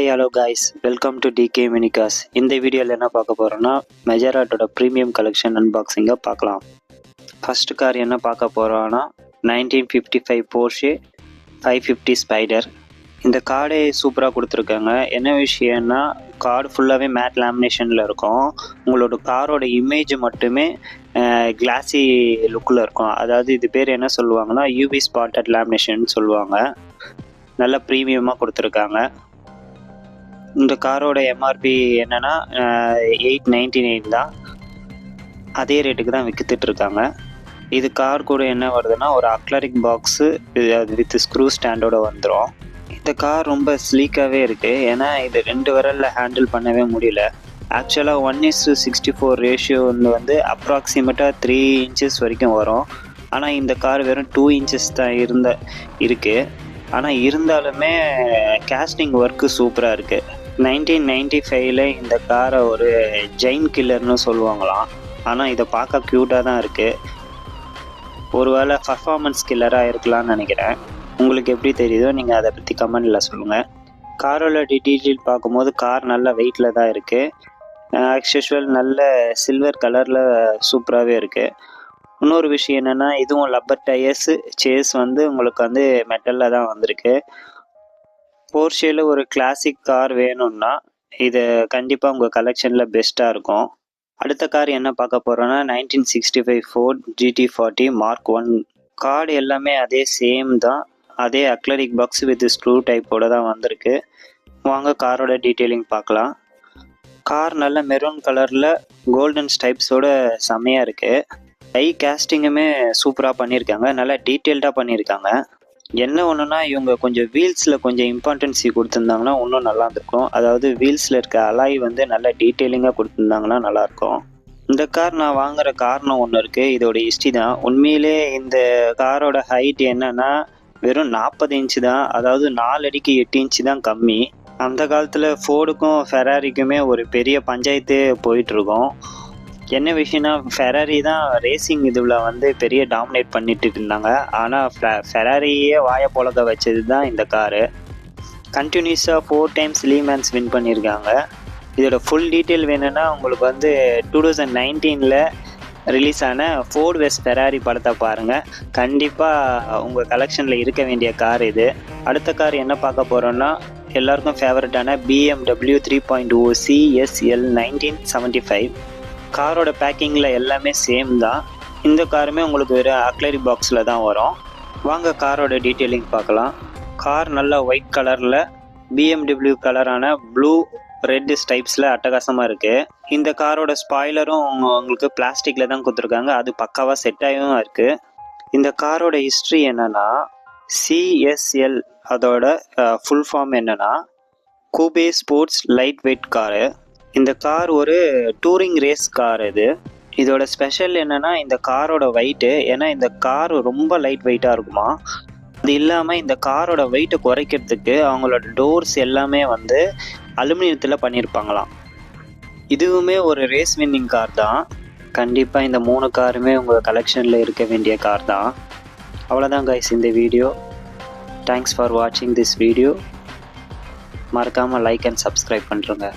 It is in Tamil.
Hi hello guys, welcome to DK Minigas. இந்த வீடியோவில் என்ன பார்க்க போகிறோன்னா மெஜராட்டோட ப்ரீமியம் கலெக்ஷன் அன்பாக்சிங்கை பார்க்கலாம். ஃபஸ்ட்டு கார் என்ன பார்க்க போகிறோன்னா 1955 போர்ஷே 550 ஸ்பைடர். இந்த கார்டே சூப்பராக கொடுத்துருக்காங்க. என்ன விஷயம்னா கார்டு ஃபுல்லாகவே மேட் லேமினேஷனில் இருக்கும். உங்களோட காரோட இமேஜ் மட்டுமே கிளாஸி லுக்கில் இருக்கும். அதாவது இது பேர் என்ன சொல்லுவாங்கன்னா யூவி ஸ்பாட்டட் லேமினேஷன் சொல்லுவாங்க. நல்ல ப்ரீமியமாக கொடுத்துருக்காங்க. இந்த காரோட எம்ஆர்பி என்னென்னா 899 தான். அதே ரேட்டுக்கு தான் விற்றுட்டுருக்காங்க. இது கார் கூட என்ன வருதுன்னா ஒரு அக்லரிக் பாக்ஸு வித் ஸ்க்ரூ ஸ்டாண்டோட வந்துடும். இந்த கார் ரொம்ப ஸ்லீக்காகவே இருக்குது. ஏன்னா இது 2 விரலில் ஹேண்டில் பண்ணவே முடியல. ஆக்சுவலாக 1:64 ரேஷியோ வந்து அப்ராக்சிமேட்டாக 3 inches வரைக்கும் வரும். ஆனால் இந்த கார் வெறும் 2 inches தான் இருக்குது. ஆனால் இருந்தாலுமே கேஸ்டிங் ஒர்க்கு சூப்பராக இருக்குது. 1995 இந்த காரை ஒரு ஜெயின் கில்லர்னு சொல்லுவாங்களாம். ஆனால் இதை பார்க்க க்யூட்டாக தான் இருக்குது. ஒருவேளை பர்ஃபார்மன்ஸ் கில்லராக இருக்கலாம்னு நினைக்கிறேன். உங்களுக்கு எப்படி தெரியுதோ நீங்கள் அதை பற்றி கமெண்டில் சொல்லுங்கள். காரோட டீட்டெயில் பார்க்கும்போது கார் நல்ல வெயிட்டில் தான் இருக்குது. ஆக்சுவல் நல்ல சில்வர் கலரில் சூப்பராகவே இருக்குது. இன்னொரு விஷயம் என்னென்னா இதுவும் லப்பர் டயர்ஸு சேஸ் வந்து உங்களுக்கு வந்து மெட்டலில் தான் வந்திருக்கு. போர்ஷேல ஒரு கிளாசிக் கார் வேணும்னா இது கண்டிப்பாக உங்கள் கலெக்ஷனில் பெஸ்ட்டாக இருக்கும். அடுத்த கார் என்ன பார்க்க போகிறோன்னா 1965 ஃபோர்ட் GT40 Mark 1. கார்டு எல்லாமே அதே சேம் தான். அதே அக்லரிக் பாக்ஸ் வித் ஸ்க்ரூ டைப்போட தான் வந்திருக்கு. வாங்க காரோட டீட்டெயிலிங் பார்க்கலாம். கார் நல்ல மெரூன் கலரில் கோல்டன் ஸ்டைப்ஸோட செம்மையாக இருக்குது. ஐ கேஸ்டிங்குமே சூப்பராக பண்ணியிருக்காங்க. நல்லா டீட்டெயில்டாக பண்ணியிருக்காங்க. என்ன ஒன்றுனா இவங்க கொஞ்சம் வீல்ஸில் கொஞ்சம் இம்பார்ட்டன்சி கொடுத்துருந்தாங்கன்னா இன்னும் நல்லா இருந்திருக்கும். அதாவது வீல்ஸில் இருக்க அலாய் வந்து நல்ல டீட்டெயிலிங்காக கொடுத்துருந்தாங்கன்னா நல்லாயிருக்கும். இந்த கார் நான் வாங்குகிற காரணம் ஒன்று இருக்குது. இதோட ஹிஸ்ட்ரி தான். உண்மையிலே இந்த காரோட ஹைட் என்னன்னா வெறும் 40 inch தான். அதாவது 4 அடிக்கு 8 inch தான் கம்மி. அந்த காலத்தில் ஃபோர்டுக்கும் ஃபெராரிக்குமே ஒரு பெரிய பஞ்சாயத்து போயிட்டுருக்கோம். என்ன விஷயம்னா ஃபெராரி தான் ரேசிங் இதில் வந்து பெரிய டாமினேட் பண்ணிட்டு இருந்தாங்க. ஆனால் ஃபெராரியே வாயை பொழக்க வச்சது தான் இந்த காரு. கண்டினியூஸாக 4 times லீமேன்ஸ் வின் பண்ணியிருக்காங்க. இதோட ஃபுல் டீட்டெயில் வேணும்னா உங்களுக்கு வந்து 2019 ரிலீஸ் ஆன ஃபோர்ட் வெஸ்ட் ஃபெராரி படத்தை பாருங்கள். கண்டிப்பாக உங்கள் கலெக்ஷனில் இருக்க வேண்டிய கார் இது. அடுத்த கார் என்ன பார்க்க போகிறோன்னா எல்லாருக்கும் ஃபேவரட்டான BMW 3.0 CSL 1975. காரோட பேக்கிங்கில் எல்லாமே சேம் தான். இந்த காருமே உங்களுக்கு ஒரு அக்லரிக் பாக்ஸில் தான் வரும். வாங்க காரோட டீட்டெயிலிங் பார்க்கலாம். கார் நல்லா ஒயிட் கலரில் BMW கலரான ப்ளூ ரெட் ஸ்டைப்ஸில் அட்டகாசமாக இருக்குது. இந்த காரோட ஸ்பாய்லரும் உங்களுக்கு பிளாஸ்டிக்கில் தான் கொடுத்துருக்காங்க. அது பக்காவாக செட்டாகவும் இருக்குது. இந்த காரோட ஹிஸ்ட்ரி என்னென்னா CSL அதோட ஃபுல் ஃபார்ம் என்னென்னா coupe sports light weight car. இந்த கார் ஒரு டூரிங் ரேஸ் கார். இதோட ஸ்பெஷல் என்னென்னா இந்த காரோட வெயிட்டு. ஏன்னா இந்த கார் ரொம்ப லைட் வெயிட்டாக இருக்குமா. அது இல்லாமல் இந்த காரோட வெயிட்டை குறைக்கிறதுக்கு அவங்களோட டோர்ஸ் எல்லாமே வந்து அலுமினியத்தில் பண்ணியிருப்பாங்களாம். இதுவுமே ஒரு ரேஸ் வின்னிங் கார் தான். கண்டிப்பாக இந்த 3 காருமே உங்கள் கலெக்ஷனில் இருக்க வேண்டிய கார் தான். அவ்வளோதான் கைஸ் இந்த வீடியோ. தேங்க்ஸ் ஃபார் வாட்சிங் திஸ் வீடியோ. மறக்காமல் லைக் அண்ட் சப்ஸ்கிரைப் பண்ணுறேங்க.